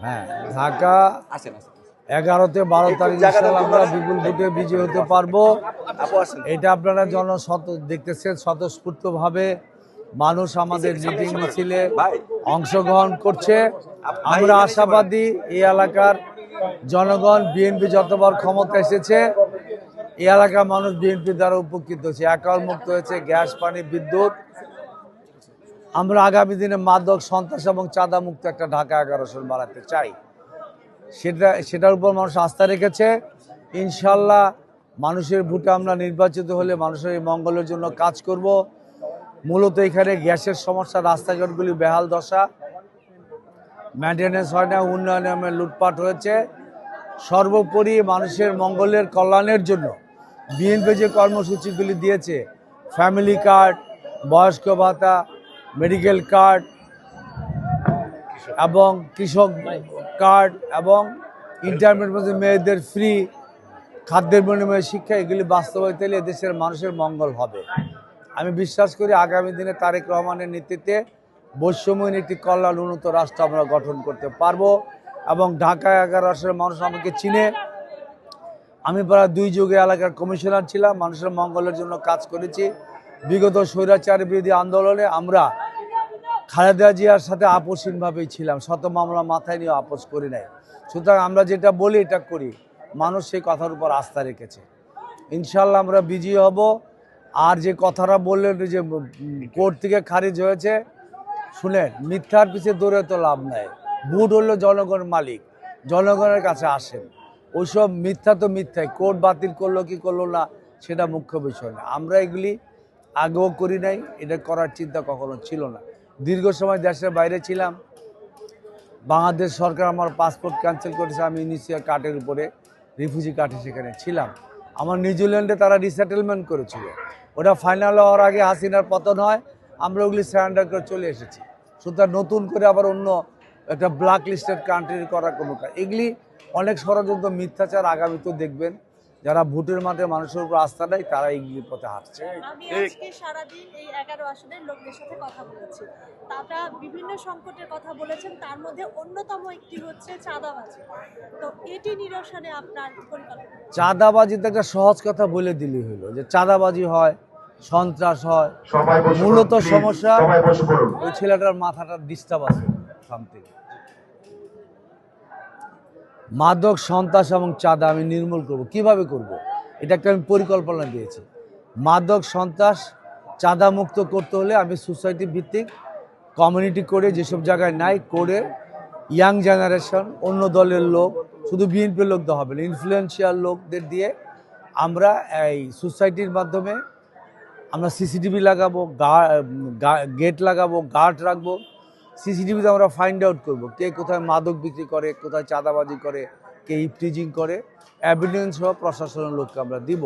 হ্যাঁ, ঢাকা 11-12 তারিখ আমরা বিপুল ভোটে বিজয়ী হতে পারবো। এটা আপনারা দেখতেছেন, স্বতঃস্ফূর্তভাবে মানুষ আমাদের মিটিং মিছিলে অংশগ্রহণ করছে। আমরা আশাবাদী এই এলাকার জনগণ, বিএনপি যতবার ক্ষমতা এসেছে এই এলাকার মানুষ বিএনপি দ্বারা উপকৃত হয়েছে, অ্যাকাউন্ট মুক্ত হয়েছে, গ্যাস, পানি, বিদ্যুৎ। আমরা আগামী দিনে মাদক, সন্ত্রাস এবং চাঁদা মুক্ত একটা ঢাকা 11 আসন বানাতে চাই। সেটার উপর মানুষ আস্থা রেখেছে। ইনশাল্লাহ মানুষের ভোটে আমরা নির্বাচিত হলে মানুষের এই মঙ্গলের জন্য কাজ করব। মূলত এখানে গ্যাসের সমস্যা, রাস্তাঘাটগুলি বেহাল দশা, মেনটেন্যান্স হয় না, উন্নয়নে লুটপাট হয়েছে। সর্বোপরি মানুষের মঙ্গলের কল্যাণের জন্য বিএনপি যে কর্মসূচিগুলি দিয়েছে, ফ্যামিলি কার্ড, বয়স্ক ভাতা, মেডিকেল কার্ড এবং কৃষক কার্ড এবং ইন্টারমিডিয়েট মেয়েদের ফ্রি, খাদ্যের বিনিময়ে শিক্ষা, এগুলি বাস্তবায়িত হলে দেশের মানুষের মঙ্গল হবে। আমি বিশ্বাস করি আগামী দিনে তারেক রহমানের নেতৃত্বে বৈষম্যহীন একটি কল্যাণ উন্নত রাষ্ট্র আমরা গঠন করতে পারবো। এবং ঢাকা 11 আসনের মানুষ আমাকে চিনে। আমি প্রায় 2 যুগে এলাকার কমিশনার ছিলাম, মানুষের মঙ্গলের জন্য কাজ করেছি। বিগত স্বৈরাচার বিরোধী আন্দোলনে আমরা খালেদা জিয়ার সাথে আপোষহীনভাবেই ছিলাম, শত মামলা মাথায় নিয়ে আপোষ করি নাই। সুতরাং আমরা যেটা বলি এটা করি, মানুষ সেই কথার উপর আস্থা রেখেছে। ইনশাল্লাহ আমরা বিজয়ী হব। আর যে কথাটা বললেন যে কোর্ট থেকে খারিজ হয়েছে, শুনেন, মিথ্যার পিছিয়ে দৌড়ে তো লাভ নাই। ভোট হলো জনগণের মালিক, জনগণের কাছে আসেন। ওইসব মিথ্যা তো মিথ্যাই, কোর্ট বাতিল করলো কি করলো না সেটা মুখ্য বিষয় না। আমরা এগুলি আগেও করি নাই, এটা করার চিন্তা কখনো ছিল না। দীর্ঘ সময় দেশের বাইরে ছিলাম, বাংলাদেশ সরকার আমার পাসপোর্ট ক্যান্সেল করেছে, আমি ইউনিসিয়া কার্ডের উপরে রিফিউজি কার্ডে সেখানে ছিলাম। আমার নিউজিল্যান্ডে তারা রিসেটেলমেন্ট করেছিল, ওটা ফাইনাল হওয়ার আগে হাসিনার পতন হয়, আমরা ওগুলি সারেন্ডার করে চলে এসেছি। সুতরাং নতুন করে আবার অন্য একটা ব্ল্যাক লিস্টেড কান্ট্রি করার কোনো কাজ, এগুলি অনেক ষড়যন্ত্র, মিথ্যাচার। আগামীতেও দেখবেন যারা ভোটের মাধ্যমে মানুষের উপর আস্থা দেয় তারা এইগুলির পথে হাঁটছে। আমি আজকে সারাদিন এই 11 আসনের লোকদের সাথে কথা বলেছি, তারা বিভিন্ন সংকটের কথা বলেছেন, তার মধ্যে অন্যতম একটি হচ্ছে চাঁদাবাজি। তো এটি নিরসনে আপনার পরিকল্পনা? চাঁদাবাজি তো একটা সহজ কথা বলে দিলেই হলো, যে চাঁদাবাজি হয়, সন্ত্রাস হয়। মূলত সমস্যা ওই ছেলেটার মাথাটার ডিস্টার্ব আছে সামথিং। মাদক, সন্ত্রাস এবং চাঁদা আমি নির্মূল করব। কিভাবে করব? এটা একটা আমি পরিকল্পনা দিয়েছি। মাদক, সন্ত্রাস, চাঁদা মুক্ত করতে হলে আমি সোসাইটি ভিত্তিক কমিউনিটি করে, যেসব জায়গায় নাই করে, ইয়াং জেনারেশন, অন্য দলের লোক, শুধু বিএনপির লোক দেওয়া হবে না, ইনফ্লুয়েন্সিয়াল লোকদের দিয়ে আমরা এই সোসাইটির মাধ্যমে আমরা সিসিটিভি লাগাবো, গেট লাগাবো, গার্ড রাখবো। সিসিটিভিতে আমরা ফাইন্ড আউট করবো কে কোথায় মাদক বিক্রি করে, কোথায় চাঁদাবাজি করে, কে ইফটিজিং করে। এভিডেন্স সহ প্রশাসনের লোককে আমরা দিব।